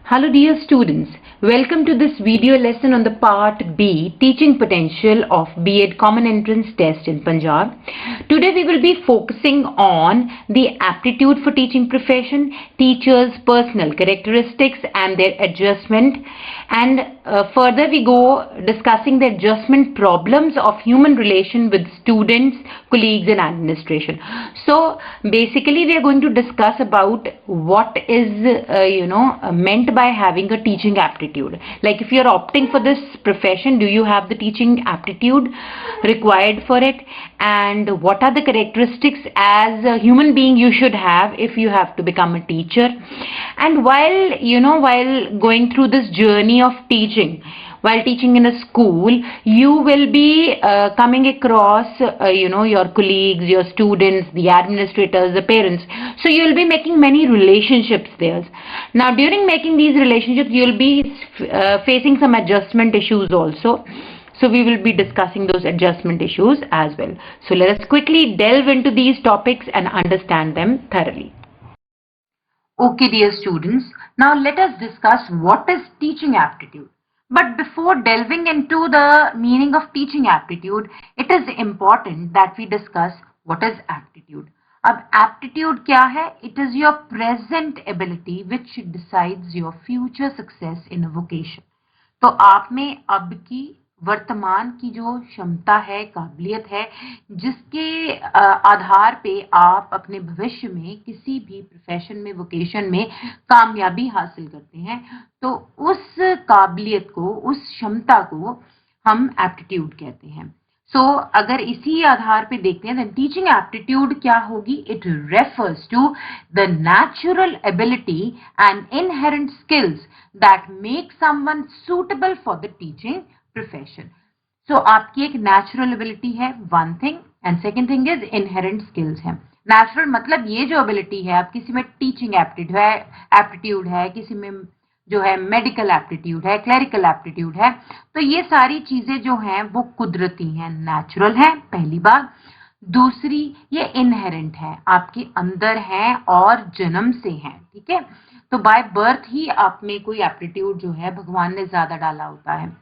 Hello dear students, welcome to this video lesson on the part B, Teaching Potential of B.Ed Common Entrance Test in Punjab. Today we will be focusing on the aptitude for teaching profession, teachers' personal characteristics and their adjustment, and further we go discussing the adjustment problems of human relation with students, colleagues and administration. So basically we are going to discuss about what is meant by having a teaching aptitude. Like if you are opting for this profession, do you have the teaching aptitude required for it, and what are the characteristics as a human being you should have if you have to become a teacher. And while going through this journey of teaching, while teaching in a school, you will be coming across your colleagues, your students, the administrators, the parents. So you will be making many relationships there. Now during making these relationships, you will be facing some adjustment issues also. So we will be discussing those adjustment issues as well. So let us quickly delve into these topics and understand them thoroughly. Okay dear students, now let us discuss what is teaching aptitude. But before delving into the meaning of teaching aptitude, it is important that we discuss what is aptitude. अब aptitude क्या है? It is your present ability which decides your future success in a vocation. तो आप में अब की वर्तमान की जो क्षमता है, काबिलियत है, जिसके आधार पे आप अपने भविष्य में किसी भी प्रोफेशन में, वोकेशन में कामयाबी हासिल करते हैं, तो उस काबिलियत को, उस क्षमता को हम एप्टीट्यूड कहते हैं. सो अगर इसी आधार पे देखते हैं, टीचिंग एप्टीट्यूड क्या होगी? It refers to the natural ability and inherent skills that make someone suitable for the teaching profession. So आपकी एक नेचुरल एबिलिटी है, one thing, and second thing is inherent skills है. नेचुरल मतलब ये जो ability है, आप किसी में टीचिंग एप्टीट्यूड है, किसी में जो है मेडिकल एप्टीट्यूड है, क्लरिकल एप्टीट्यूड है, तो ये सारी चीजें जो हैं वो कुदरती हैं, नेचुरल है, पहली बात. दूसरी, ये इनहेरेंट है, आपके अंदर है और जन्म से है, ठीक है. तो बाय बर्थ ही आप में कोई एप्टीट्यूड जो है भगवान ने ज्यादा डाला होता है.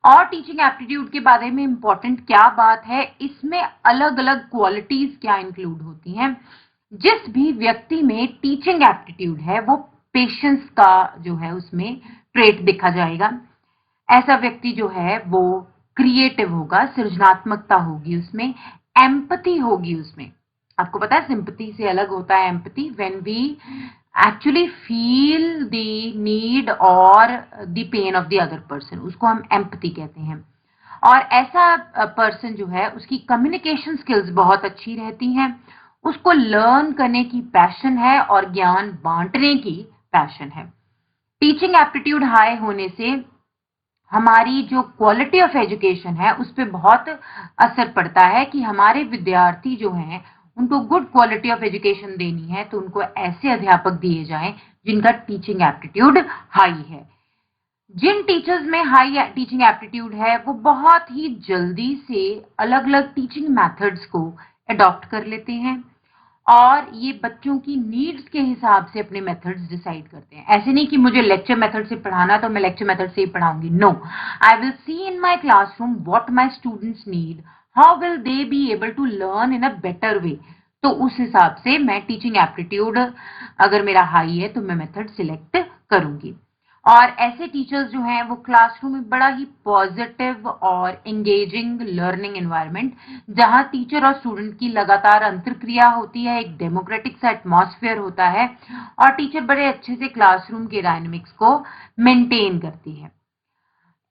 और टीचिंग एप्टीट्यूड के बारे में इंपॉर्टेंट क्या बात है, इसमें अलग अलग क्वालिटीज क्या इंक्लूड होती हैं. जिस भी व्यक्ति में टीचिंग एप्टीट्यूड है वो पेशेंस का जो है उसमें ट्रेट देखा जाएगा. ऐसा व्यक्ति जो है वो क्रिएटिव होगा, सृजनात्मकता होगी उसमें, एम्पैथी होगी उसमें. आपको पता है सिंपैथी से अलग होता है empathy. When we actually feel the need और the pain of the other person, उसको हम एम्पैथी कहते हैं. और ऐसा पर्सन जो है उसकी कम्युनिकेशन स्किल्स बहुत अच्छी रहती हैं, उसको लर्न करने की पैशन है और ज्ञान बांटने की पैशन है. टीचिंग एप्टीट्यूड हाई होने से हमारी जो क्वालिटी ऑफ एजुकेशन है उस पर बहुत असर पड़ता है कि हमारे विद्यार्थी जो हैं उनको गुड क्वालिटी ऑफ एजुकेशन देनी है तो उनको ऐसे अध्यापक दिए जाएं जिनका टीचिंग एप्टीट्यूड हाई है. जिन टीचर्स में हाई टीचिंग एप्टीट्यूड है वो बहुत ही जल्दी से अलग अलग टीचिंग मेथड्स को अडॉप्ट कर लेते हैं और ये बच्चों की नीड्स के हिसाब से अपने मेथड्स डिसाइड करते हैं. ऐसे नहीं कि मुझे लेक्चर मेथड से पढ़ाना तो मैं लेक्चर मेथड से ही पढ़ाऊंगी. No, I will see in my classroom what my students need, how will they be able to learn in a better way. तो उस हिसाब से मैं टीचिंग एप्टीट्यूड अगर मेरा हाई है तो मैं मेथड सिलेक्ट करूंगी. और ऐसे टीचर्स जो हैं वो क्लासरूम में बड़ा ही पॉजिटिव और एंगेजिंग लर्निंग एनवायरनमेंट, जहां टीचर और स्टूडेंट की लगातार अंतरक्रिया होती है, एक डेमोक्रेटिक सा एटमॉस्फेयर होता है और टीचर बड़े अच्छे से क्लासरूम के डायनेमिक्स को मेंटेन करती है.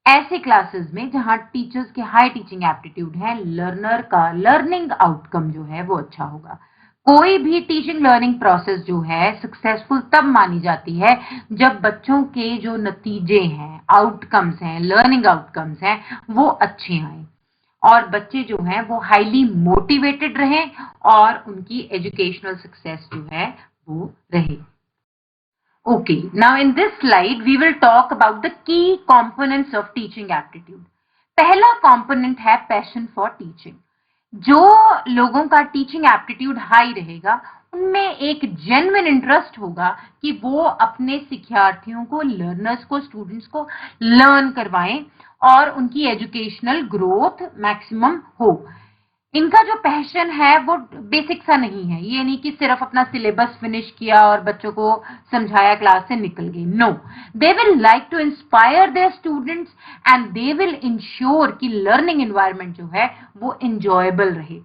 ऐसे क्लासेस में जहां टीचर्स के हाई टीचिंग एप्टीट्यूड है, लर्नर का लर्निंग आउटकम जो है वो अच्छा होगा. कोई भी टीचिंग लर्निंग प्रोसेस जो है सक्सेसफुल तब मानी जाती है जब बच्चों के जो नतीजे हैं, आउटकम्स हैं, लर्निंग आउटकम्स हैं, वो अच्छे आए और बच्चे जो हैं वो हाईली मोटिवेटेड रहें और उनकी एजुकेशनल सक्सेस जो है वो रहे. Okay, now in this slide we will talk about the key components of teaching aptitude. पहला component है passion for teaching. जो लोगों का टीचिंग एप्टीट्यूड हाई रहेगा उनमें एक जेन्युइन इंटरेस्ट होगा कि वो अपने शिक्षार्थियों को, लर्नर्स को, स्टूडेंट्स को लर्न करवाएं और उनकी एजुकेशनल ग्रोथ मैक्सिमम हो। इनका जो पैशन है वो बेसिक सा नहीं है, ये नहीं कि सिर्फ अपना सिलेबस फिनिश किया और बच्चों को समझाया, क्लास से निकल गए। No, they will like to inspire their students and they will ensure कि लर्निंग एनवायरनमेंट जो है वो एंजॉयबल रहे।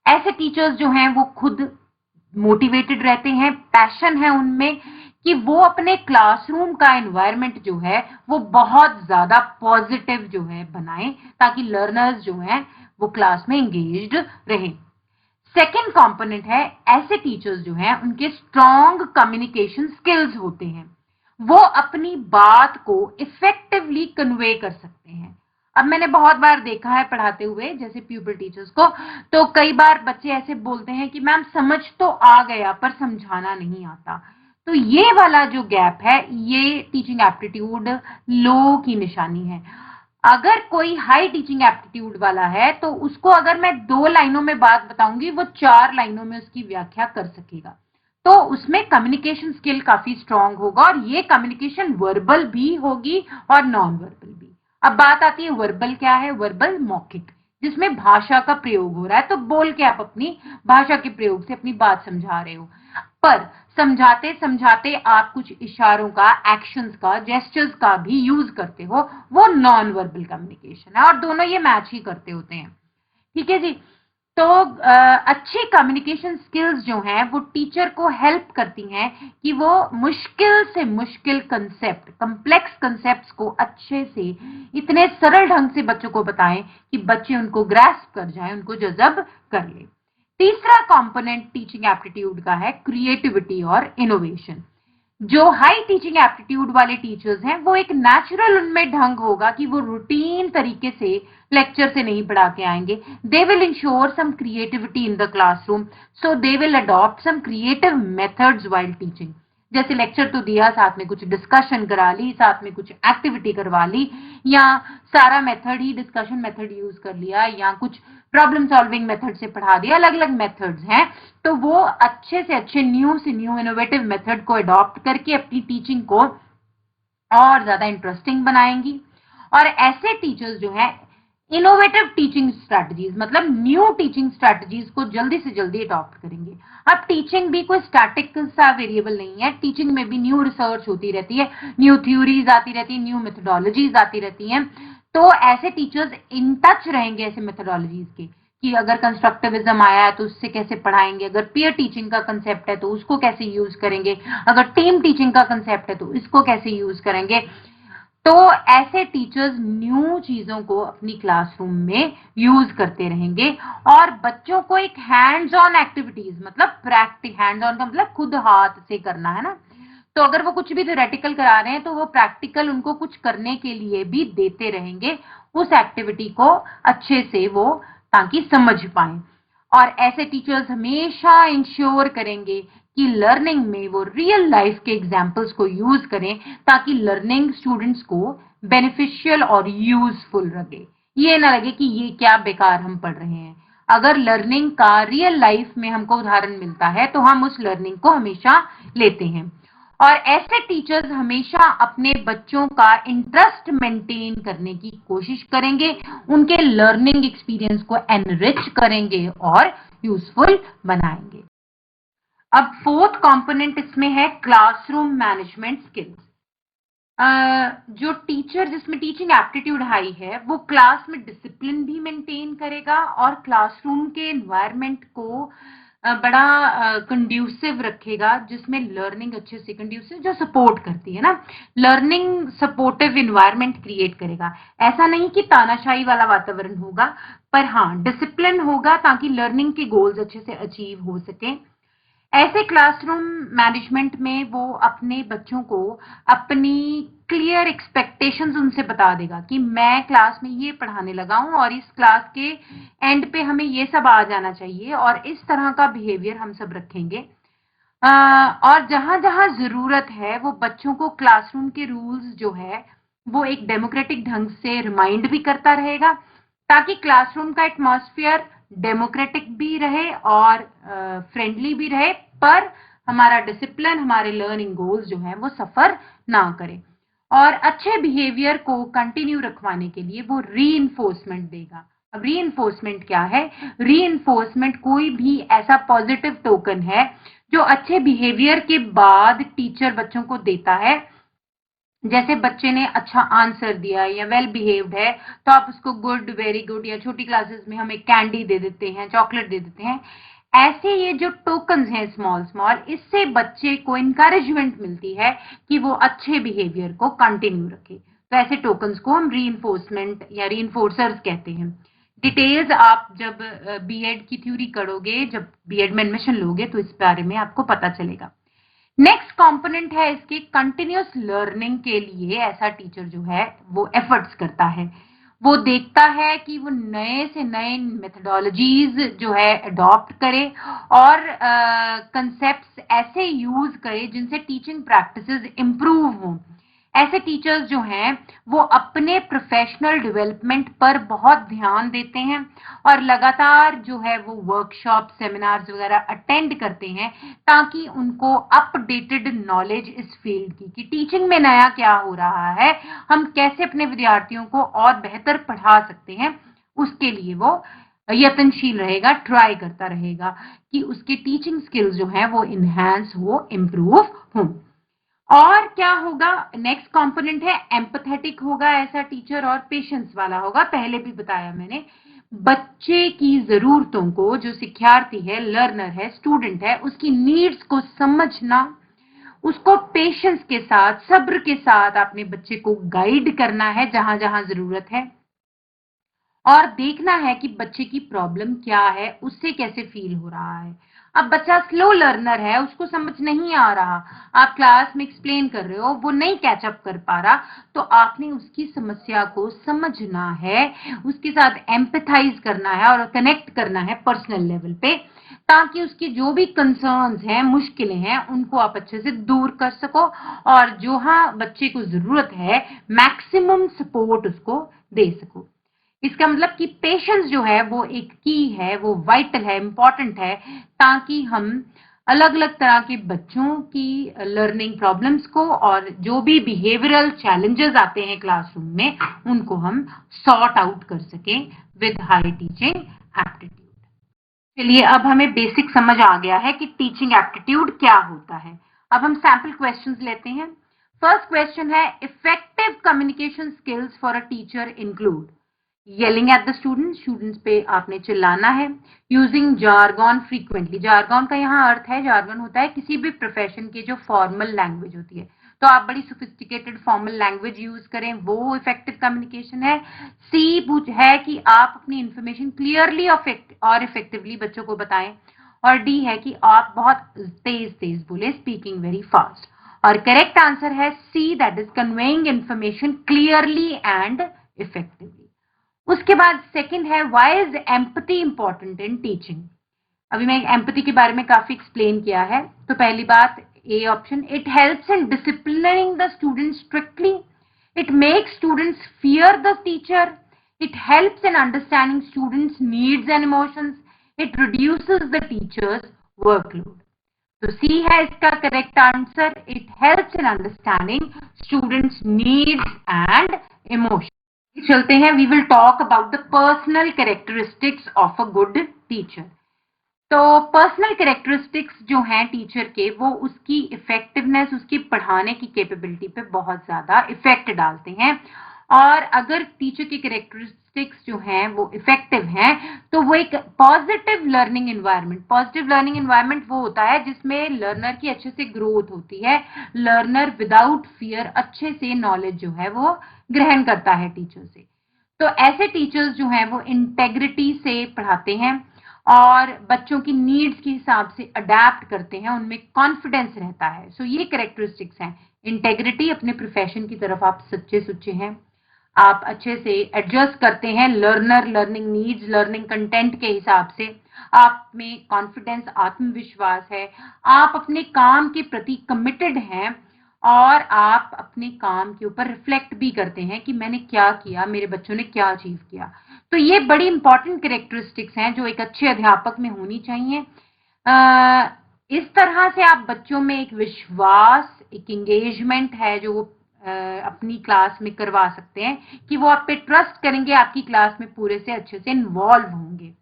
ऐसे टीचर्स जो हैं वो खुद मोटिवेटेड रहते हैं, पैशन है उनमें कि वो अपने क्लासरूम का एनवायरनमेंट जो है वो बहुत ज्यादा पॉजिटिव जो है बनाएं, ताकि लर्नर्स जो हैं वो क्लास में एंगेज्ड रहें। सेकेंड कंपोनेंट है, ऐसे टीचर्स जो हैं उनके स्ट्रॉन्ग कम्युनिकेशन स्किल्स होते हैं, वो अपनी बात को इफेक्टिवली कन्वे कर सकते हैं। अब मैंने बहुत बार देखा है पढ़ाते हुए जैसे प्यूपिल टीचर्स को, तो कई बार बच्चे ऐसे बोलते हैं कि मैम समझ तो आ गया पर समझाना नहीं आता। तो ये वाला जो गैप है, ये टीचिंग एप्टीट्यूड लो की निशानी है। अगर कोई हाई टीचिंग एप्टीट्यूड वाला है तो उसको अगर मैं 2 लाइनों में बात बताऊंगी, वो 4 लाइनों में उसकी व्याख्या कर सकेगा। तो उसमें कम्युनिकेशन स्किल काफी स्ट्रांग होगा, और ये कम्युनिकेशन वर्बल भी होगी और नॉन वर्बल भी। अब बात आती है वर्बल क्या है? वर्बल मौखिक, जिसमें भाषा का प्रयोग हो रहा है, तो बोल के आप अपनी भाषा के प्रयोग से अपनी बात समझा रहे हो। पर समझाते समझाते आप कुछ इशारों का, एक्शंस का, जेस्चर्स का भी यूज करते हो, वो नॉन वर्बल कम्युनिकेशन है, और दोनों ये मैच ही करते होते हैं। ठीक है जी। तो अच्छी कम्युनिकेशन स्किल्स जो हैं वो टीचर को हेल्प करती हैं कि वो मुश्किल से मुश्किल कंसेप्ट, कॉम्प्लेक्स कंसेप्ट्स को अच्छे से, इतने सरल ढंग से बच्चों को बताएं कि बच्चे उनको ग्रास्प कर जाएं, उनको जज़ब कर ले। तीसरा कंपोनेंट टीचिंग एप्टीट्यूड का है क्रिएटिविटी और इनोवेशन। जो हाई टीचिंग एप्टीट्यूड वाले टीचर्स हैं वो एक नेचुरल उनमें ढंग होगा कि वो रूटीन तरीके से लेक्चर से नहीं पढ़ा के आएंगे। They will ensure some creativity in the classroom, so they will adopt some creative methods while teaching. जैसे लेक्चर तो दिया, साथ में कुछ डिस्कशन करा ली, साथ में कुछ एक्टिविटी करवा ली, या सारा मेथड ही डिस्कशन मेथड यूज कर लिया, या कुछ प्रॉब्लम सॉल्विंग मेथड से पढ़ा दिया। अलग अलग मेथड्स हैं, तो वो अच्छे से अच्छे न्यू से न्यू इनोवेटिव मेथड को अडॉप्ट करके अपनी टीचिंग को और ज्यादा इंटरेस्टिंग बनाएंगी। और ऐसे टीचर्स जो हैं इनोवेटिव टीचिंग स्ट्रैटेजीज, मतलब न्यू टीचिंग स्ट्रैटेजीज को जल्दी से जल्दी अडॉप्ट करेंगे। अब टीचिंग भी कोई स्टैटिक सा वेरिएबल नहीं है, टीचिंग में भी न्यू रिसर्च होती रहती है, न्यू थ्योरीज आती रहती है, न्यू मेथोडोलॉजीज आती रहती हैं। तो ऐसे टीचर्स इन टच रहेंगे ऐसे मेथोडोलॉजीज के, कि अगर कंस्ट्रक्टिविज्म आया है तो उससे कैसे पढ़ाएंगे, अगर पीयर टीचिंग का कंसेप्ट है तो उसको कैसे यूज करेंगे, अगर टीम टीचिंग का कंसेप्ट है तो इसको कैसे यूज करेंगे। तो ऐसे टीचर्स न्यू चीजों को अपनी क्लासरूम में यूज करते रहेंगे, और बच्चों को एक हैंड्स ऑन एक्टिविटीज, मतलब प्रैक्टिस, हैंड्स ऑन का मतलब खुद हाथ से करना है ना, तो अगर वो कुछ भी थ्योरेटिकल करा रहे हैं तो वो प्रैक्टिकल उनको कुछ करने के लिए भी देते रहेंगे उस एक्टिविटी को अच्छे से, वो ताकि समझ पाए। और ऐसे टीचर्स हमेशा इंश्योर करेंगे कि लर्निंग में वो रियल लाइफ के एग्जाम्पल्स को यूज करें, ताकि लर्निंग स्टूडेंट्स को बेनिफिशियल और यूजफुल लगे, ये ना लगे कि ये क्या बेकार हम पढ़ रहे हैं। अगर लर्निंग का रियल लाइफ में हमको उदाहरण मिलता है तो हम उस लर्निंग को हमेशा लेते हैं। और ऐसे टीचर्स हमेशा अपने बच्चों का इंटरेस्ट मेंटेन करने की कोशिश करेंगे, उनके लर्निंग एक्सपीरियंस को एनरिच करेंगे और यूजफुल बनाएंगे। अब फोर्थ कंपोनेंट इसमें है क्लासरूम मैनेजमेंट स्किल्स। जो टीचर जिसमें टीचिंग एप्टीट्यूड हाई है वो क्लास में डिसिप्लिन भी मेंटेन करेगा और क्लासरूम के एनवायरनमेंट को बड़ा कंड्यूसिव रखेगा, जिसमें लर्निंग अच्छे से, कंड्यूसिव जो सपोर्ट करती है ना, लर्निंग सपोर्टिव एनवायरनमेंट क्रिएट करेगा। ऐसा नहीं कि तानाशाही वाला वातावरण होगा, पर हाँ डिसिप्लिन होगा ताकि लर्निंग के गोल्स अच्छे से अचीव हो सके। ऐसे क्लासरूम मैनेजमेंट में वो अपने बच्चों को अपनी क्लियर एक्सपेक्टेशंस उनसे बता देगा कि मैं क्लास में ये पढ़ाने लगा हूं और इस क्लास के एंड पे हमें ये सब आ जाना चाहिए और इस तरह का बिहेवियर हम सब रखेंगे। और जहां जहां जरूरत है वो बच्चों को क्लासरूम के रूल्स जो है वो एक डेमोक्रेटिक ढंग से रिमाइंड भी करता रहेगा, ताकि क्लासरूम का एटमॉस्फेयर डेमोक्रेटिक भी रहे और फ्रेंडली भी रहे, पर हमारा डिसिप्लिन, हमारे लर्निंग गोल्स जो है वो सफर ना करें। और अच्छे बिहेवियर को कंटिन्यू रखवाने के लिए वो रीइंफोर्समेंट देगा। अब रीइंफोर्समेंट क्या है? रीइंफोर्समेंट कोई भी ऐसा पॉजिटिव टोकन है जो अच्छे बिहेवियर के बाद टीचर बच्चों को देता है। जैसे बच्चे ने अच्छा आंसर दिया या वेल बिहेव्ड है तो आप उसको गुड, वेरी गुड, या छोटी क्लासेस में हम एक कैंडी दे देते हैं, चॉकलेट दे देते हैं। ऐसे ये जो टोकन्स हैं स्मॉल स्मॉल, इससे बच्चे को इंकरेजमेंट मिलती है कि वो अच्छे बिहेवियर को कंटिन्यू रखे। तो ऐसे टोकन्स को हम रीइंफोर्समेंट या रीइंफोर्सर्स कहते हैं। डिटेल्स आप जब बीएड की थ्योरी करोगे, जब बीएड में एडमिशन लोगे, तो इस बारे में आपको पता चलेगा। नेक्स्ट कंपोनेंट है इसके कंटिन्यूस लर्निंग के लिए ऐसा टीचर जो है वो एफर्ट्स करता है। वो देखता है कि वो नए से नए मेथडोलॉजीज जो है अडॉप्ट करे और कंसेप्ट्स ऐसे यूज करे जिनसे टीचिंग प्रैक्टिसेस इंप्रूव हों। ऐसे टीचर्स जो हैं वो अपने प्रोफेशनल डेवलपमेंट पर बहुत ध्यान देते हैं और लगातार जो है वो वर्कशॉप, सेमिनार्स वगैरह अटेंड करते हैं ताकि उनको अपडेटेड नॉलेज इस फील्ड की कि टीचिंग में नया क्या हो रहा है, हम कैसे अपने विद्यार्थियों को और बेहतर पढ़ा सकते हैं, उसके लिए वो यत्नशील रहेगा, ट्राई करता रहेगा कि उसके टीचिंग स्किल्स जो हैं वो इनहैंस हो, इम्प्रूव हो। और क्या होगा? नेक्स्ट कंपोनेंट है एम्पैथेटिक होगा ऐसा टीचर और पेशेंस वाला होगा। पहले भी बताया मैंने, बच्चे की जरूरतों को, जो शिक्षार्थी है, लर्नर है, स्टूडेंट है, उसकी नीड्स को समझना, उसको पेशेंस के साथ, सब्र के साथ अपने बच्चे को गाइड करना है जहां जहां जरूरत है, और देखना है कि बच्चे की प्रॉब्लम क्या है, उससे कैसे फील हो रहा है। अब बच्चा स्लो लर्नर है, उसको समझ नहीं आ रहा, आप क्लास में एक्सप्लेन कर रहे हो, वो नहीं कैचअप कर पा रहा, तो आपने उसकी समस्या को समझना है, उसके साथ एम्पैथाइज करना है और कनेक्ट करना है पर्सनल लेवल पे, ताकि उसकी जो भी कंसर्न्स हैं, मुश्किलें हैं, उनको आप अच्छे से दूर कर सको और जहां बच्चे को जरूरत है मैक्सिमम सपोर्ट उसको दे सको। इसका मतलब कि पेशेंस जो है वो एक की है, वो वाइटल है, इंपॉर्टेंट है, ताकि हम अलग अलग तरह के बच्चों की लर्निंग प्रॉब्लम्स को और जो भी बिहेवियरल चैलेंजेस आते हैं क्लासरूम में, उनको हम सॉर्ट आउट कर सकें विद हाई टीचिंग एप्टीट्यूड। चलिए, अब हमें बेसिक समझ आ गया है कि टीचिंग एप्टीट्यूड क्या होता है। अब हम सैंपल क्वेश्चंस लेते हैं। फर्स्ट क्वेश्चन है, effective communication skills for a teacher include yelling at the students पे आपने चिल्लाना है, यूजिंग जार्गन फ्रीक्वेंटली। जार्गन का यहाँ अर्थ है, जार्गन होता है किसी भी प्रोफेशन की जो फॉर्मल लैंग्वेज होती है, तो आप बड़ी सोफिस्टिकेटेड फॉर्मल लैंग्वेज यूज करें, वो इफेक्टिव कम्युनिकेशन है। सी है कि आप अपनी इंफॉर्मेशन क्लियरली और इफेक्टिवली बच्चों को बताएं, और डी है कि आप बहुत तेज तेज बोले, स्पीकिंग वेरी फास्ट। और करेक्ट आंसर है C, that is conveying information clearly and effectively. उसके बाद सेकंड है, why is empathy important in teaching. अभी मैं एम्पैथी के बारे में काफी एक्सप्लेन किया है। तो पहली बात, A option, it helps in disciplining the student strictly, it makes students fear the teacher, it helps in understanding students needs and emotions, it reduces the teachers workload. तो सी है इसका correct answer, it helps in understanding students needs and emotions. चलते हैं, we will talk about the personal characteristics of a good teacher. तो personal characteristics जो हैं teacher के, वो उसकी इफेक्टिवनेस, उसकी पढ़ाने की कैपेबिलिटी पे बहुत ज्यादा इफेक्ट डालते हैं। और अगर टीचर की कैरेक्टरिस्टिक्स जो हैं वो इफेक्टिव हैं, तो वो एक positive learning environment, positive learning environment वो होता है जिसमें लर्नर की अच्छे से ग्रोथ होती है, लर्नर विदाउट फियर अच्छे से नॉलेज जो है वो ग्रहण करता है टीचर से। तो ऐसे टीचर्स जो हैं वो इंटेग्रिटी से पढ़ाते हैं और बच्चों की नीड्स के हिसाब से अडेप्ट करते हैं, उनमें कॉन्फिडेंस रहता है। सो ये कैरेक्टरिस्टिक्स हैं, इंटेग्रिटी, अपने प्रोफेशन की तरफ आप सच्चे सुच्चे हैं, आप अच्छे से एडजस्ट करते हैं learner, learning needs, learning content के हिसाब से, आप में कॉन्फिडेंस, आत्मविश्वास है, आप अपने काम के प्रति कमिटेड हैं और आप अपने काम के ऊपर रिफ्लेक्ट भी करते हैं कि मैंने क्या किया, मेरे बच्चों ने क्या अचीव किया। तो ये बड़ी इंपॉर्टेंट कैरेक्टरिस्टिक्स हैं जो एक अच्छे अध्यापक में होनी चाहिए। इस तरह से आप बच्चों में एक विश्वास, एक एंगेजमेंट है जो वो अपनी क्लास में करवा सकते हैं कि वो आप पे ट्रस्ट करेंगे, आपकी क्लास में पूरे से अच्छे से इन्वॉल्व होंगे।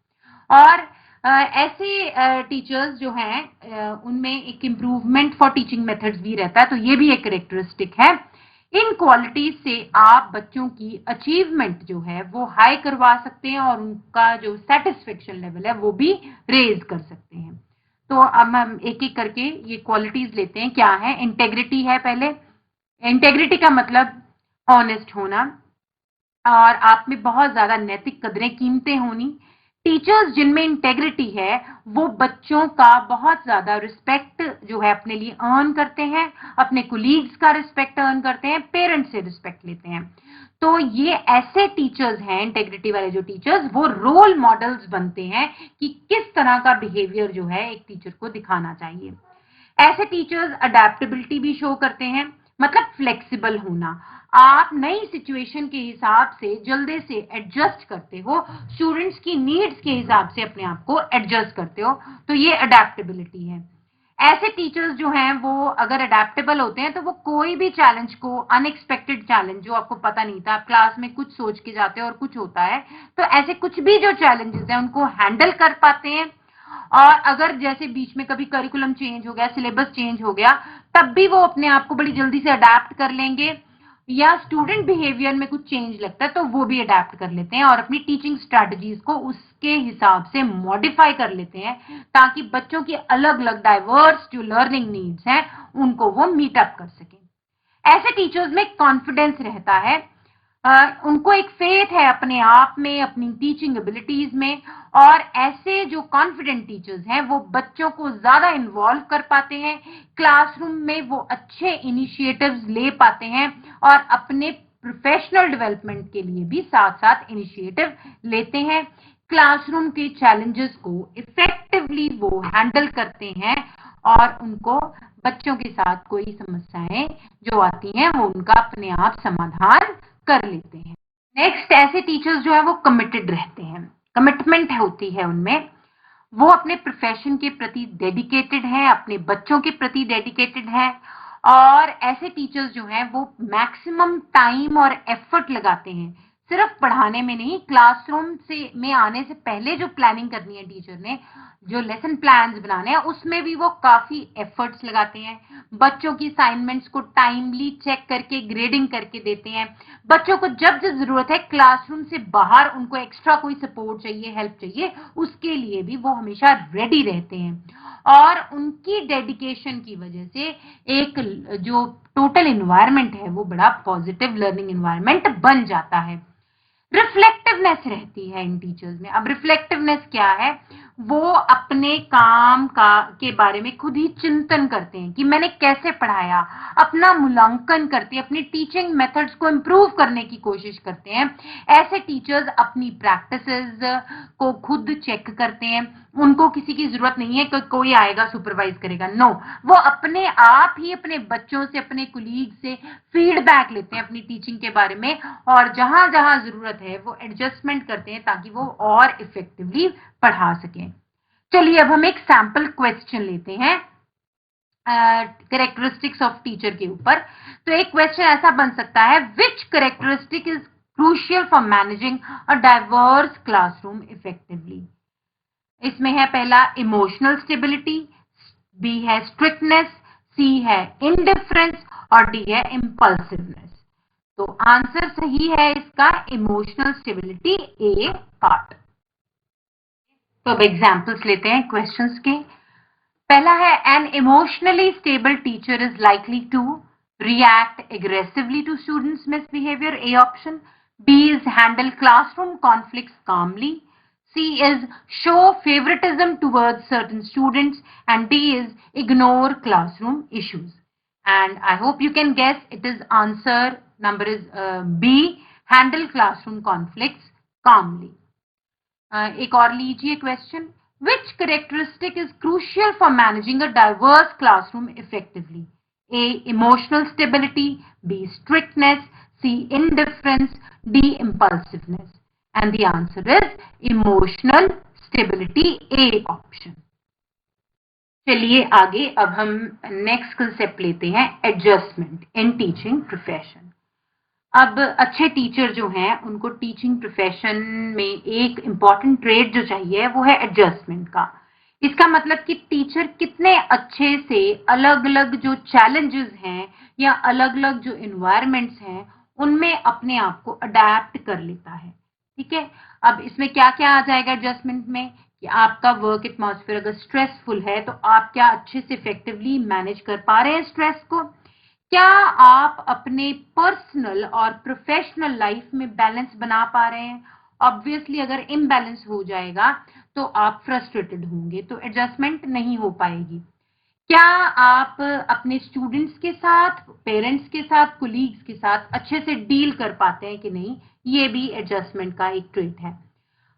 और ऐसे टीचर्स जो हैं उनमें एक इम्प्रूवमेंट फॉर टीचिंग मेथड्स भी रहता है, तो ये भी एक कैरेक्टरिस्टिक है। इन क्वालिटीज से आप बच्चों की अचीवमेंट जो है वो हाई करवा सकते हैं और उनका जो सेटिस्फेक्शन लेवल है वो भी रेज कर सकते हैं। तो अब हम एक एक करके ये क्वालिटीज लेते हैं। क्या है? इंटेग्रिटी है पहले। इंटेग्रिटी का मतलब ऑनेस्ट होना, और आप में बहुत ज्यादा नैतिक कदरें कीमतें होनी। टीचर्स जिनमें इंटेग्रिटी है वो बच्चों का बहुत ज्यादा रिस्पेक्ट जो है अपने लिए अर्न करते हैं, अपने कुलीग्स का रिस्पेक्ट अर्न करते हैं, पेरेंट्स से रिस्पेक्ट लेते हैं। तो ये ऐसे टीचर्स हैं, इंटेग्रिटी वाले जो टीचर्स, वो रोल मॉडल्स बनते हैं कि किस तरह का बिहेवियर जो है एक टीचर को दिखाना चाहिए। ऐसे टीचर्स अडेप्टेबिलिटी भी शो करते हैं, मतलब फ्लेक्सिबल होना। आप नई सिचुएशन के हिसाब से जल्दी से एडजस्ट करते हो, स्टूडेंट्स की नीड्स के हिसाब से अपने आप को एडजस्ट करते हो, तो ये अडेप्टेबिलिटी है। ऐसे टीचर्स जो हैं वो अगर अडेप्टेबल होते हैं तो वो कोई भी चैलेंज को, अनएक्सपेक्टेड चैलेंज जो आपको पता नहीं था, आप क्लास में कुछ सोच के जाते हो और कुछ होता है, तो ऐसे कुछ भी जो चैलेंजेस हैं उनको हैंडल कर पाते हैं। और अगर जैसे बीच में कभी करिकुलम चेंज हो गया, सिलेबस चेंज हो गया, तब भी वो अपने आप को बड़ी जल्दी से अडेप्ट कर लेंगे, या स्टूडेंट बिहेवियर में कुछ चेंज लगता है तो वो भी अडेप्ट कर लेते हैं और अपनी टीचिंग स्ट्रेटजीज को उसके हिसाब से मॉडिफाई कर लेते हैं, ताकि बच्चों की अलग अलग डाइवर्स जो लर्निंग नीड्स हैं उनको वो मीट अप कर सकें। ऐसे टीचर्स में कॉन्फिडेंस रहता है, उनको एक फेथ है अपने आप में, अपनी टीचिंग एबिलिटीज में। और ऐसे जो कॉन्फिडेंट टीचर्स हैं वो बच्चों को ज्यादा इन्वॉल्व कर पाते हैं, क्लासरूम में वो अच्छे इनिशिएटिव्स ले पाते हैं और अपने प्रोफेशनल डेवलपमेंट के लिए भी साथ साथ इनिशिएटिव लेते हैं। क्लासरूम के चैलेंजेस को इफेक्टिवली वो हैंडल करते हैं और उनको बच्चों के साथ कोई समस्याएं जो आती हैं वो उनका अपने आप समाधान कर लेते हैं। नेक्स्ट, ऐसे टीचर्स जो है वो कमिटेड रहते हैं, कमिटमेंट होती है उनमें, वो अपने प्रोफेशन के प्रति डेडिकेटेड हैं, अपने बच्चों के प्रति डेडिकेटेड हैं। और ऐसे टीचर्स जो हैं वो मैक्सिमम टाइम और एफर्ट लगाते हैं, सिर्फ पढ़ाने में नहीं, क्लासरूम से में आने से पहले जो प्लानिंग करनी है टीचर ने, जो लेसन प्लान्स बनाने हैं, उसमें भी वो काफी एफर्ट्स लगाते हैं। बच्चों की असाइनमेंट्स को टाइमली चेक करके ग्रेडिंग करके देते हैं। बच्चों को जब जब जरूरत है क्लासरूम से बाहर उनको एक्स्ट्रा कोई सपोर्ट चाहिए, हेल्प चाहिए, उसके लिए भी वो हमेशा रेडी रहते हैं। और उनकी डेडिकेशन की वजह से एक जो टोटल इन्वायरमेंट है वो बड़ा पॉजिटिव लर्निंग इन्वायरमेंट बन जाता है। रिफ्लेक्टिवनेस रहती है इन टीचर्स में। अब रिफ्लेक्टिवनेस क्या है? वो अपने काम का के बारे में खुद ही चिंतन करते हैं कि मैंने कैसे पढ़ाया, अपना मूल्यांकन करते हैं, अपनी टीचिंग मेथड्स को इम्प्रूव करने की कोशिश करते हैं। ऐसे टीचर्स अपनी प्रैक्टिसेस को खुद चेक करते हैं, उनको किसी की जरूरत नहीं है कि कोई आएगा सुपरवाइज करेगा, नो, वो अपने आप ही अपने बच्चों से, अपने कुलीग से फीडबैक लेते हैं अपनी टीचिंग के बारे में, और जहां जहां जरूरत है वो एडजस्टमेंट करते हैं ताकि वो और इफेक्टिवली पढ़ा सकें। चलिए अब हम एक सैंपल क्वेश्चन लेते हैं कैरेक्टरिस्टिक्स ऑफ टीचर के ऊपर। तो एक क्वेश्चन ऐसा बन सकता है, which characteristic is crucial for managing a diverse classroom effectively. इसमें है पहला इमोशनल स्टेबिलिटी, बी है स्ट्रिक्टनेस, सी है इंडिफरेंस और डी है इम्पल्सिवनेस। तो आंसर सही है इसका इमोशनल स्टेबिलिटी, ए पार्ट। तो अब एग्जांपल्स लेते हैं क्वेश्चंस के। पहला है, an emotionally stable teacher is likely to react aggressively to students misbehaviour, A option. B is handle classroom conflicts calmly. C is show favoritism towards certain students, and D is ignore classroom issues. And I hope you can guess it is answer number is B, handle classroom conflicts calmly. एक और लीजिए question, which characteristic is crucial for managing a diverse classroom effectively? A, emotional stability, B, strictness, C, indifference, D, impulsiveness. And the answer is emotional stability, A option. चलिए आगे अब हम next concept लेते हैं, adjustment in teaching profession. अब अच्छे teacher जो हैं उनको टीचिंग प्रोफेशन में एक इम्पॉर्टेंट ट्रेड जो चाहिए वो है एडजस्टमेंट का। इसका मतलब कि टीचर कितने अच्छे से अलग अलग जो चैलेंजेस हैं या अलग अलग जो इन्वायरमेंट्स हैं उनमें अपने आप को अडेप्ट कर लेता है। ठीक है, अब इसमें क्या क्या आ जाएगा एडजस्टमेंट में कि आपका वर्क एटमॉस्फेयर अगर स्ट्रेसफुल है तो आप क्या अच्छे से इफेक्टिवली मैनेज कर पा रहे हैं स्ट्रेस को, क्या आप अपने पर्सनल और प्रोफेशनल लाइफ में बैलेंस बना पा रहे हैं। ऑब्वियसली अगर इम्बैलेंस हो जाएगा तो आप फ्रस्ट्रेटेड होंगे, तो एडजस्टमेंट नहीं हो पाएगी। क्या आप अपने स्टूडेंट्स के साथ, पेरेंट्स के साथ, कोलीग्स के साथ अच्छे से डील कर पाते हैं कि नहीं, ये भी एडजस्टमेंट का एक ट्रेट है।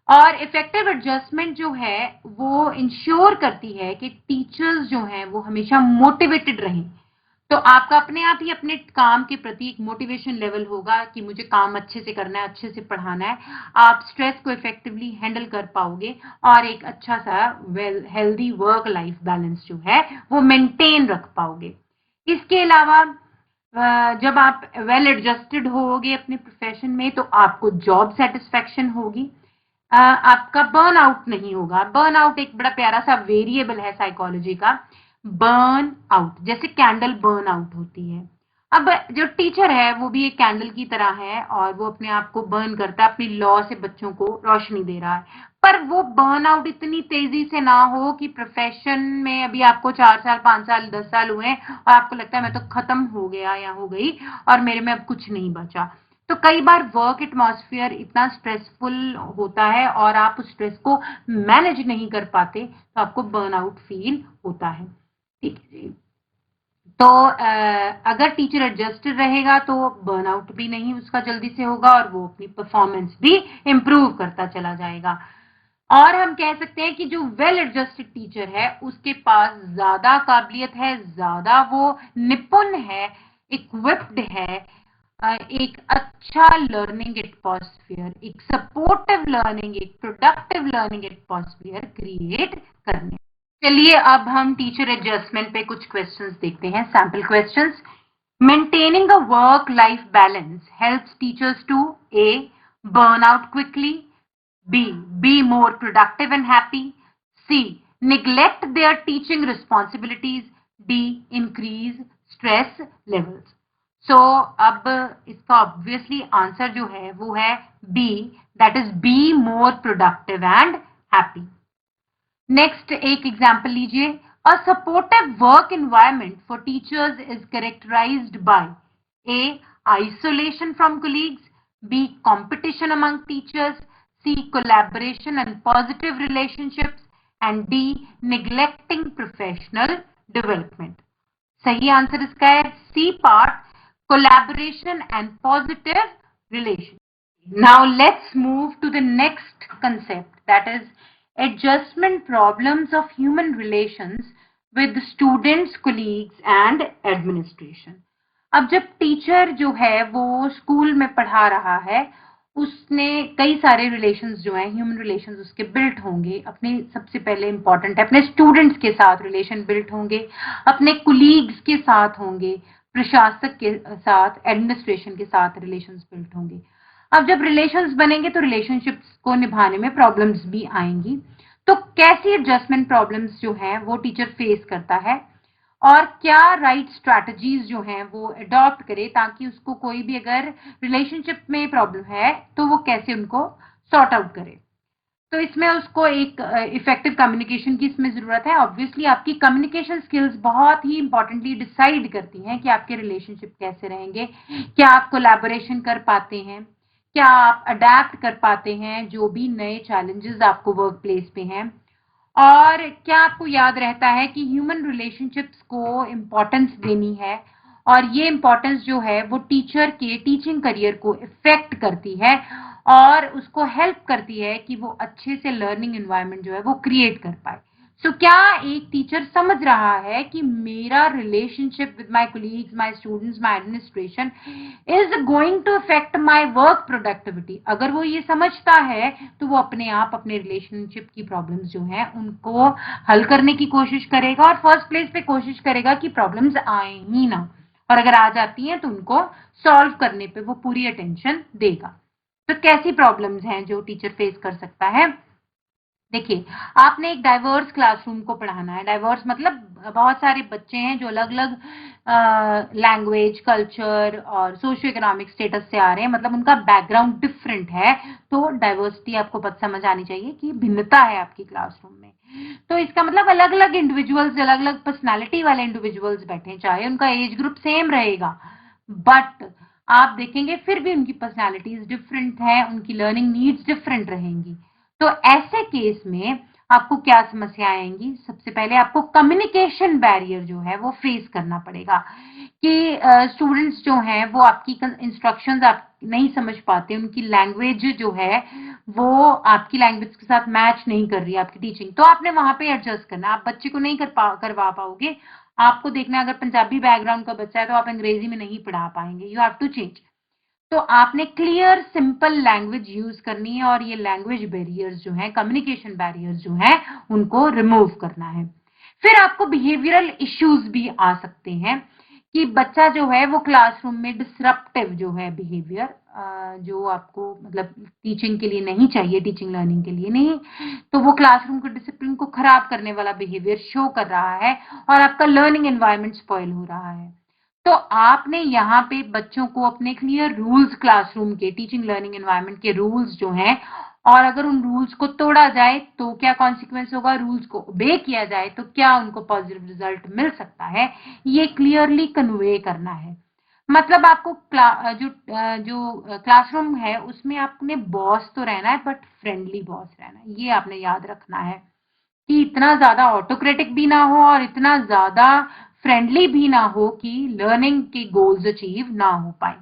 और इफेक्टिव एडजस्टमेंट जो है वो इंश्योर करती है कि टीचर्स जो हैं वो हमेशा मोटिवेटेड रहें। तो आपका अपने आप ही अपने काम के प्रति एक मोटिवेशन लेवल होगा कि मुझे काम अच्छे से करना है, अच्छे से पढ़ाना है। आप स्ट्रेस को इफेक्टिवली हैंडल कर पाओगे और एक अच्छा सा हेल्दी वर्क लाइफ बैलेंस जो है वो मेंटेन रख पाओगे। इसके अलावा जब आप वेल एडजस्टेड होगे अपने प्रोफेशन में तो आपको जॉब सेटिस्फेक्शन होगी, आपका बर्न आउट नहीं होगा। बर्न आउट एक बड़ा प्यारा सा वेरिएबल है साइकोलॉजी का। बर्न आउट जैसे कैंडल बर्न आउट होती है। अब जो टीचर है वो भी एक कैंडल की तरह है और वो अपने आप को बर्न करता है, अपनी लॉ से बच्चों को रोशनी दे रहा है। पर वो बर्न आउट इतनी तेजी से ना हो कि प्रोफेशन में अभी आपको 4 साल, 5 साल, 10 साल हुए और आपको लगता है मैं तो खत्म हो गया या हो गई और मेरे में अब कुछ नहीं बचा। तो कई बार वर्क एटमॉस्फेयर इतना स्ट्रेसफुल होता है और आप उस स्ट्रेस को मैनेज नहीं कर पाते तो आपको बर्नआउट फील होता है। ठीक है जी। तो अगर टीचर एडजस्टेड रहेगा तो बर्नआउट भी नहीं उसका जल्दी से होगा और वो अपनी परफॉर्मेंस भी इंप्रूव करता चला जाएगा। और हम कह सकते हैं कि जो वेल एडजस्टेड टीचर है उसके पास ज्यादा काबिलियत है, ज्यादा वो निपुण है, इक्विप्ड है एक अच्छा लर्निंग एटमॉस्फेयर, एक सपोर्टिव लर्निंग, एक प्रोडक्टिव लर्निंग एटमॉस्फेयर क्रिएट करने। चलिए अब हम टीचर एडजस्टमेंट पे कुछ क्वेश्चंस देखते हैं, sample questions. Maintaining a work life balance helps teachers to A burn out quickly, B be more productive and happy, C neglect their teaching responsibilities, D increase stress levels। So अब इसका obviously answer जो है वो है B, that is B more productive and happy. Next एक example लीजिए। A supportive work environment for teachers is characterised by A isolation from colleagues, B competition among teachers, C collaboration and positive relationships, and D neglecting professional development। सही answer इसका है C part, collaboration and positive relation। Now let's move to the next concept, that is adjustment problems of human relations with students, colleagues and administration। अब जब teacher जो है वो school में पढ़ा रहा है उसने कई सारे रिलेशंस जो हैं ह्यूमन रिलेशंस उसके बिल्ट होंगे। अपने सबसे पहले इंपॉर्टेंट है अपने स्टूडेंट्स के साथ रिलेशन बिल्ट होंगे, अपने कुलीग्स के साथ होंगे, प्रशासक के साथ, एडमिनिस्ट्रेशन के साथ रिलेशंस बिल्ट होंगे। अब जब रिलेशंस बनेंगे तो रिलेशनशिप्स को निभाने में प्रॉब्लम्स भी आएंगी। तो कैसी एडजस्टमेंट प्रॉब्लम्स जो हैं वो टीचर फेस करता है और क्या राइट स्ट्रैटेजीज जो हैं वो अडॉप्ट करे ताकि उसको कोई भी अगर रिलेशनशिप में प्रॉब्लम है तो वो कैसे उनको सॉर्ट आउट करे। तो इसमें उसको एक इफेक्टिव कम्युनिकेशन की इसमें जरूरत है। ऑब्वियसली आपकी कम्युनिकेशन स्किल्स बहुत ही इंपॉर्टेंटली डिसाइड करती हैं कि आपके रिलेशनशिप कैसे रहेंगे। क्या आप कोलैबोरेशन कर पाते हैं, क्या आप अडेप्ट कर पाते हैं जो भी नए चैलेंजेस आपको वर्क प्लेस पे हैं, और क्या आपको याद रहता है कि ह्यूमन रिलेशनशिप्स को इम्पोर्टेंस देनी है और ये इम्पोर्टेंस जो है वो टीचर के टीचिंग करियर को इफेक्ट करती है और उसको हेल्प करती है कि वो अच्छे से लर्निंग एनवायरनमेंट जो है वो क्रिएट कर पाए। सो क्या एक टीचर समझ रहा है कि मेरा relationship with my colleagues, my students, my administration is going to affect my work productivity? अगर वो ये समझता है तो वो अपने आप अपने रिलेशनशिप की प्रॉब्लम्स जो है उनको हल करने की कोशिश करेगा और फर्स्ट प्लेस पे कोशिश करेगा कि प्रॉब्लम्स आए ही ना, और अगर आ जाती हैं तो उनको सॉल्व करने पे वो पूरी अटेंशन देगा। तो कैसी प्रॉब्लम्स हैं जो टीचर फेस कर सकता है? देखिए, आपने एक डाइवर्स क्लासरूम को पढ़ाना है। डाइवर्स मतलब बहुत सारे बच्चे हैं जो अलग-अलग लैंग्वेज, कल्चर और सोशियो इकोनॉमिक स्टेटस से आ रहे हैं, मतलब उनका बैकग्राउंड डिफरेंट है। तो डाइवर्सिटी आपको समझ आनी चाहिए कि भिन्नता है आपकी क्लासरूम में। तो इसका मतलब अलग-अलग इंडिविजुअल्स, अलग-अलग पर्सनैलिटी वाले इंडिविजुअल्स बैठे हैं, चाहे उनका एज ग्रुप सेम रहेगा, बट आप देखेंगे फिर भी उनकी पर्सनैलिटीज डिफरेंट है, उनकी लर्निंग नीड्स डिफरेंट रहेंगी। तो ऐसे केस में आपको क्या समस्या आएंगी? सबसे पहले आपको कम्युनिकेशन बैरियर जो है वो फेस करना पड़ेगा कि स्टूडेंट्स जो हैं वो आपकी इंस्ट्रक्शंस आप नहीं समझ पाते, उनकी लैंग्वेज जो है वो आपकी लैंग्वेज के साथ मैच नहीं कर रही है आपकी टीचिंग, तो आपने वहां पे एडजस्ट करना। आप बच्चे को नहीं करवा पाओगे, आपको देखना अगर पंजाबी बैकग्राउंड का बच्चा है तो आप अंग्रेजी में नहीं पढ़ा पाएंगे, यू हैव टू चेंज। तो आपने क्लियर सिंपल लैंग्वेज यूज करनी है और ये लैंग्वेज बैरियर्स जो हैं, कम्युनिकेशन बैरियर्स जो हैं, उनको रिमूव करना है। फिर आपको बिहेवियरल इश्यूज भी आ सकते हैं कि बच्चा जो है वो क्लासरूम में डिसरप्टिव जो है बिहेवियर, जो आपको मतलब टीचिंग के लिए नहीं चाहिए, टीचिंग लर्निंग के लिए नहीं, तो वो क्लासरूम के डिसिप्लिन को खराब करने वाला बिहेवियर शो कर रहा है और आपका लर्निंग एनवायरनमेंट स्पॉइल हो रहा है। तो आपने यहाँ पे बच्चों को अपने क्लियर रूल्स, क्लासरूम के टीचिंग लर्निंग एनवायरनमेंट के रूल्स जो हैं, और अगर उन रूल्स को तोड़ा जाए तो क्या कॉन्सिक्वेंस होगा, रूल्स को ओबे किया जाए तो क्या उनको पॉजिटिव रिजल्ट मिल सकता है, ये क्लियरली कन्वे करना है। मतलब आपको जो क्लासरूम है उसमें आपने बॉस तो रहना है बट फ्रेंडली बॉस रहना है, ये आपने याद रखना है कि इतना ज्यादा ऑटोक्रेटिक भी ना हो और इतना ज्यादा फ्रेंडली भी ना हो कि लर्निंग के गोल्स अचीव ना हो पाए।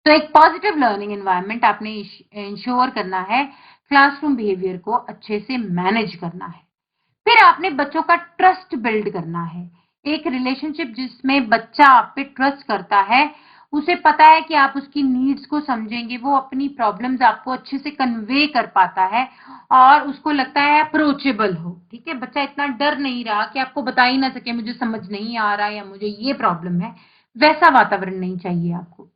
तो एक पॉजिटिव लर्निंग एनवायरनमेंट आपने इंश्योर करना है, क्लासरूम बिहेवियर को अच्छे से मैनेज करना है। फिर आपने बच्चों का ट्रस्ट बिल्ड करना है। एक रिलेशनशिप जिसमें बच्चा आप पे ट्रस्ट करता है, उसे पता है कि आप उसकी नीड्स को समझेंगे, वो अपनी प्रॉब्लम्स आपको अच्छे से कन्वे कर पाता है और उसको लगता है अप्रोचेबल हो। ठीक है, बच्चा इतना डर नहीं रहा कि आपको बता ही ना सके मुझे समझ नहीं आ रहा है या मुझे ये प्रॉब्लम है, वैसा वातावरण नहीं चाहिए आपको।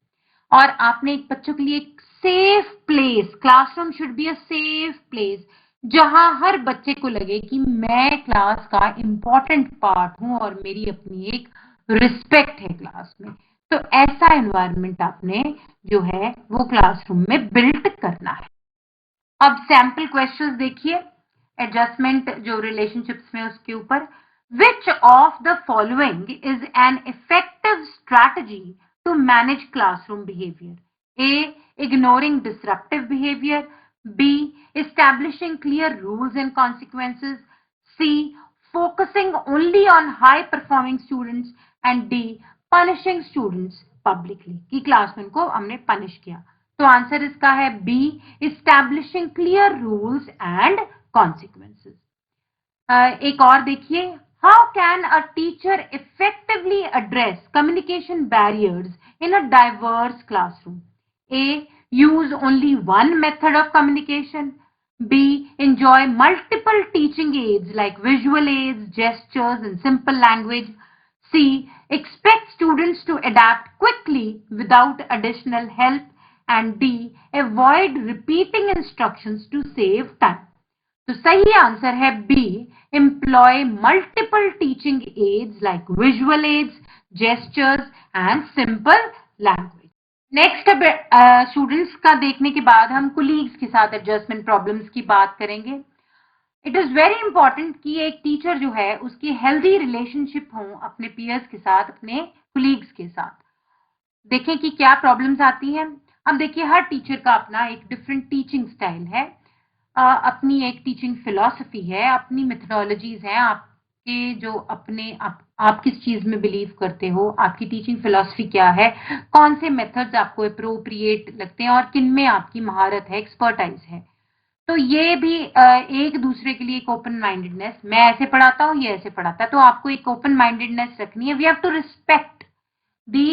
और आपने एक बच्चों के लिए एक safe place, classroom should be a safe place जहां हर बच्चे को लगे कि मैं क्लास का इंपॉर्टेंट पार्ट हूं और मेरी अपनी एक रिस्पेक्ट है क्लास में। तो ऐसा एनवायरनमेंट आपने जो है वो क्लासरूम में बिल्ड करना है। अब सैंपल क्वेश्चंस देखिए, एडजस्टमेंट जो रिलेशनशिप्स में उसके ऊपर, which of the following is an effective strategy to manage classroom behaviour? A, ignoring disruptive behaviour, B, establishing clear rules and consequences, C, focusing only on high performing students, and D, punishing students publicly, कि class में उनको हमने punish किया। तो answer इसका है B, establishing clear rules and consequences. एक और देखिए, how can a teacher effectively address communication barriers in a diverse classroom? A, use only one method of communication, B, enjoy multiple teaching aids like visual aids, gestures and simple language, C, expect students to adapt quickly without additional help, and D, avoid repeating instructions to save time. तो सही answer है B, employ multiple teaching aids like visual aids, gestures and simple language. Next अब students का देखने के बाद हम colleagues के साथ एडजस्टमेंट प्रॉब्लम्स की बात करेंगे। इट इज वेरी इंपॉर्टेंट कि एक टीचर जो है उसकी हेल्दी रिलेशनशिप हो अपने पीयर्स के साथ, अपने कुलीग्स के साथ। देखें कि क्या प्रॉब्लम्स आती हैं। अब देखिए, हर टीचर का अपना एक डिफरेंट टीचिंग स्टाइल है, अपनी एक टीचिंग फिलॉसफी है, अपनी मेथडोलॉजीज हैं, आपके जो अपने आप किस चीज में बिलीव करते हो, आपकी टीचिंग फिलॉसफी क्या है, कौन से मेथड्स आपको अप्रोप्रिएट लगते हैं और किन में आपकी महारत है, एक्सपर्टाइज है। तो ये भी एक दूसरे के लिए एक ओपन माइंडेडनेस, मैं ऐसे पढ़ाता हूँ, ये ऐसे पढ़ाता है, तो आपको एक ओपन माइंडेडनेस रखनी है. We have to respect the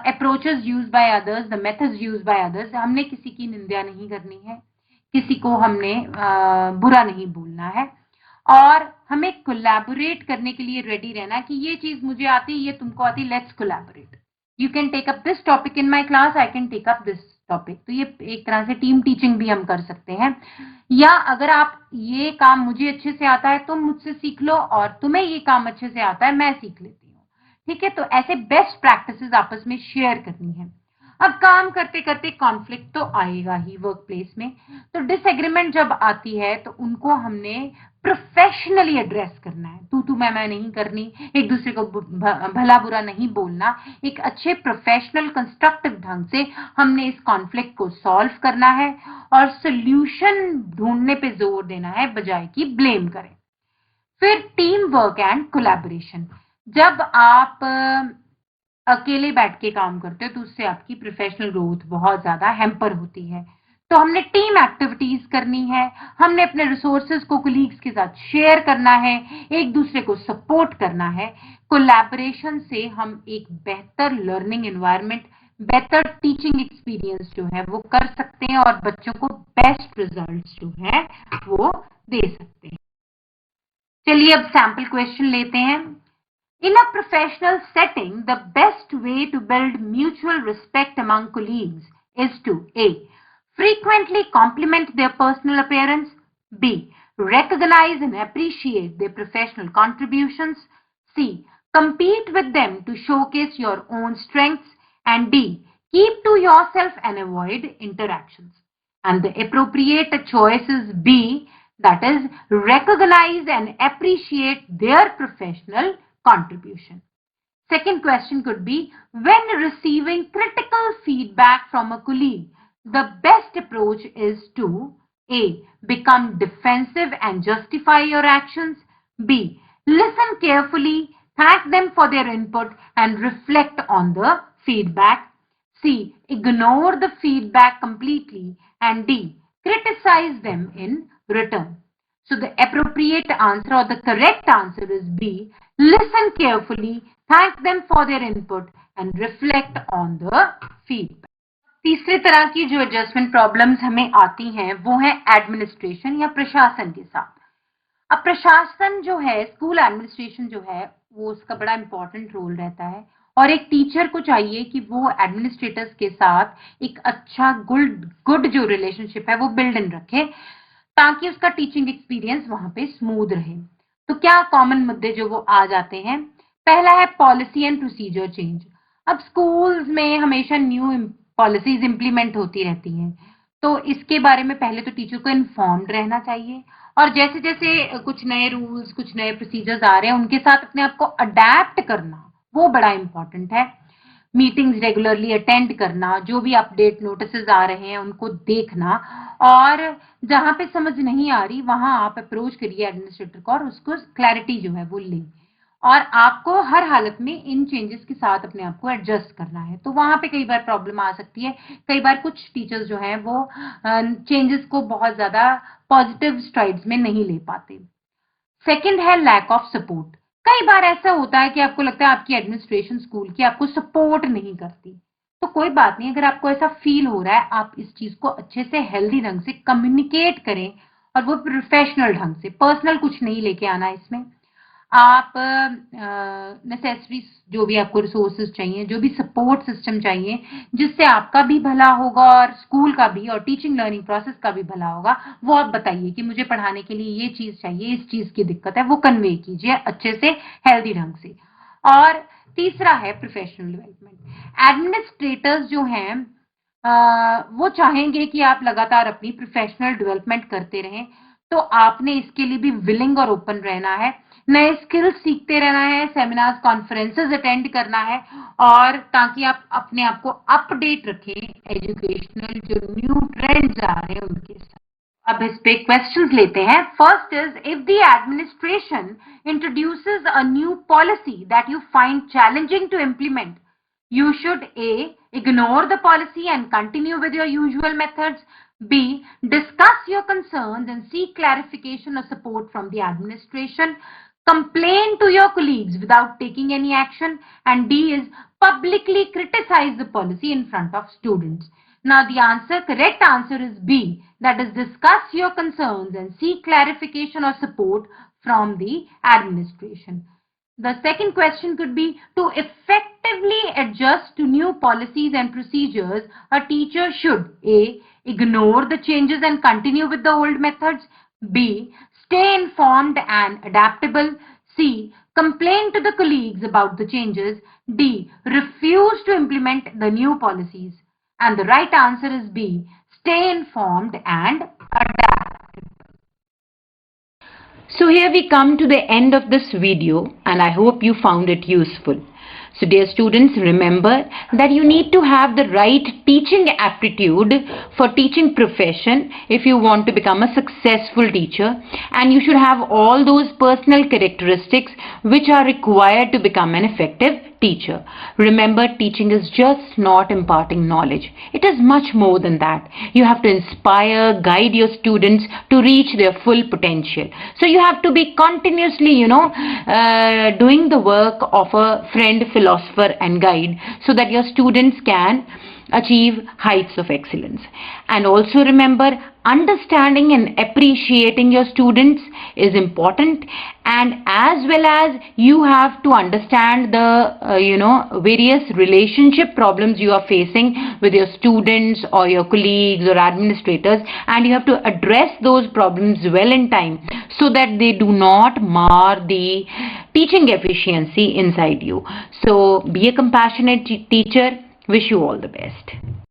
approaches used by others, the methods used by others. हमने किसी की निंदा नहीं करनी है, किसी को हमने बुरा नहीं बोलना है, और हमें कोलैबोरेट करने के लिए रेडी रहना कि ये चीज मुझे आती, ये तुमको आती, let's collaborate. You can take up this topic in my class, I can take up this topic. तो ये एक तरह से टीम टीचिंग भी हम कर सकते हैं. या अगर आप ये काम मुझे अच्छे से आता है तुम मुझसे सीख लो, और तुम्हें ये काम अच्छे से आता है मैं सीख लेती हूँ. ठीक है, तो ऐसे बेस्ट प्रैक्टिसेस आपस में शेयर करनी है. अब काम करते करते कॉन्फ्लिक्ट तो आएगा ही वर्क प्लेस में. तो डिसएग्रीमेंट जब आती है तो उनको हमने प्रोफेशनली एड्रेस करना है. तू मैं नहीं करनी, एक दूसरे को भला बुरा नहीं बोलना. एक अच्छे प्रोफेशनल कंस्ट्रक्टिव ढंग से हमने इस कॉन्फ्लिक्ट को सॉल्व करना है और सोल्यूशन ढूंढने पे जोर देना है बजाय कि ब्लेम करें. फिर टीम वर्क एंड कोलैबोरेशन. जब आप अकेले बैठ के काम करते हो तो उससे आपकी प्रोफेशनल ग्रोथ बहुत ज्यादा हैम्पर होती है. तो हमने टीम एक्टिविटीज करनी है, हमने अपने रिसोर्सेज को कोलीग्स के साथ शेयर करना है, एक दूसरे को सपोर्ट करना है. कोलैबोरेशन से हम एक बेहतर लर्निंग एनवायरनमेंट, बेहतर टीचिंग एक्सपीरियंस जो है वो कर सकते हैं और बच्चों को बेस्ट रिजल्ट्स जो है वो दे सकते हैं. चलिए अब सैंपल क्वेश्चन लेते हैं. In a professional setting, the best way to build mutual respect among colleagues is to A. Frequently compliment their personal appearance. B. Recognize and appreciate their professional contributions. C. Compete with them to showcase your own strengths. And D. Keep to yourself and avoid interactions. And the appropriate choice is B. That is, recognize and appreciate their professional contribution. Second question could be, when receiving critical feedback from a colleague, the best approach is to A. Become defensive and justify your actions. B. Listen carefully, thank them for their input and reflect on the feedback. C. Ignore the feedback completely. And D. Criticize them in return. So the appropriate answer or the correct answer is B. Listen carefully, thank them for their input and reflect on the feedback. तीसरी तरह की जो adjustment problems हमें आती हैं वो है administration या प्रशासन के साथ. अब प्रशासन जो है, स्कूल एडमिनिस्ट्रेशन जो है, वो उसका बड़ा इंपॉर्टेंट रोल रहता है और एक टीचर को चाहिए कि वो एडमिनिस्ट्रेटर्स के साथ एक अच्छा गुड जो रिलेशनशिप है वो बिल्ड इन रखे ताकि उसका टीचिंग एक्सपीरियंस वहां पे स्मूथ रहे. तो क्या कॉमन मुद्दे जो वो आ जाते हैं, पहला है पॉलिसी एंड प्रोसीजर चेंज. अब स्कूल्स में हमेशा न्यू पॉलिसीज इंप्लीमेंट होती रहती हैं, तो इसके बारे में पहले तो टीचर को इन्फॉर्म्ड रहना चाहिए और जैसे जैसे कुछ नए रूल्स, कुछ नए प्रोसीजर्स आ रहे हैं उनके साथ अपने आप को अडेप्ट करना वो बड़ा इंपॉर्टेंट है. मीटिंग्स रेगुलरली अटेंड करना, जो भी अपडेट नोटिस आ रहे हैं उनको देखना, और जहां पे समझ नहीं आ रही वहां आप अप्रोच करिए एडमिनिस्ट्रेटर को और उसको क्लैरिटी जो है वो लें. और आपको हर हालत में इन चेंजेस के साथ अपने आप को एडजस्ट करना है. तो वहां पे कई बार प्रॉब्लम आ सकती है, कई बार कुछ टीचर्स जो हैं वो चेंजेस को बहुत ज्यादा पॉजिटिव स्ट्राइड्स में नहीं ले पाते. सेकेंड है लैक ऑफ सपोर्ट. कई बार ऐसा होता है कि आपको लगता है आपकी एडमिनिस्ट्रेशन स्कूल की आपको सपोर्ट नहीं करती. तो कोई बात नहीं, अगर आपको ऐसा फील हो रहा है आप इस चीज को अच्छे से हेल्दी ढंग से कम्युनिकेट करें और वो प्रोफेशनल ढंग से, पर्सनल कुछ नहीं लेके आना इसमें. आप नेसेसरीज जो भी आपको रिसोर्सेज चाहिए, जो भी सपोर्ट सिस्टम चाहिए जिससे आपका भी भला होगा और स्कूल का भी और टीचिंग लर्निंग प्रोसेस का भी भला होगा, वो आप बताइए कि मुझे पढ़ाने के लिए ये चीज चाहिए, इस चीज की दिक्कत है, वो कन्वे कीजिए अच्छे से हेल्दी ढंग से. और तीसरा है प्रोफेशनल डेवलपमेंट. एडमिनिस्ट्रेटर्स जो हैं वो चाहेंगे कि आप लगातार अपनी प्रोफेशनल डेवलपमेंट करते रहें, तो आपने इसके लिए भी विलिंग और ओपन रहना है, नए स्किल्स सीखते रहना है, सेमिनार्स कॉन्फ्रेंसेस अटेंड करना है, और ताकि आप अपने आप को अपडेट रखें एजुकेशनल जो न्यू ट्रेंड्स आ रहे हैं उनके साथ. अब इस पे क्वेश्चंस लेते हैं. First is, if the administration introduces a new policy that you find challenging to implement, you should A. Ignore the policy and continue with your usual methods. B. Discuss your concerns and seek clarification or support from the administration. Complain to your colleagues without taking any action. And D is publicly criticize the policy in front of students. Now the correct answer is B. That is, discuss your concerns and seek clarification or support from the administration. The second question could be, to effectively adjust to new policies and procedures, a teacher should A. Ignore the changes and continue with the old methods. B. Stay informed and adaptable. C. Complain to the colleagues about the changes. D. Refuse to implement the new policies. And the right answer is B. Stay informed and adapt. So here we come to the end of this video, and I hope you found it useful. So dear students, remember that you need to have the right teaching aptitude for teaching profession if you want to become a successful teacher, and you should have all those personal characteristics which are required to become an effective teacher. Remember, teaching is just not imparting knowledge. It is much more than that. You have to inspire, guide your students to reach their full potential. So you have to be continuously, doing the work of a friend, philosopher and guide, so that your students can achieve heights of excellence. And also remember, understanding and appreciating your students is important, and as well as you have to understand the various relationship problems you are facing with your students or your colleagues or administrators, and you have to address those problems well in time so that they do not mar the teaching efficiency inside you. So be a compassionate teacher. Wish you all the best.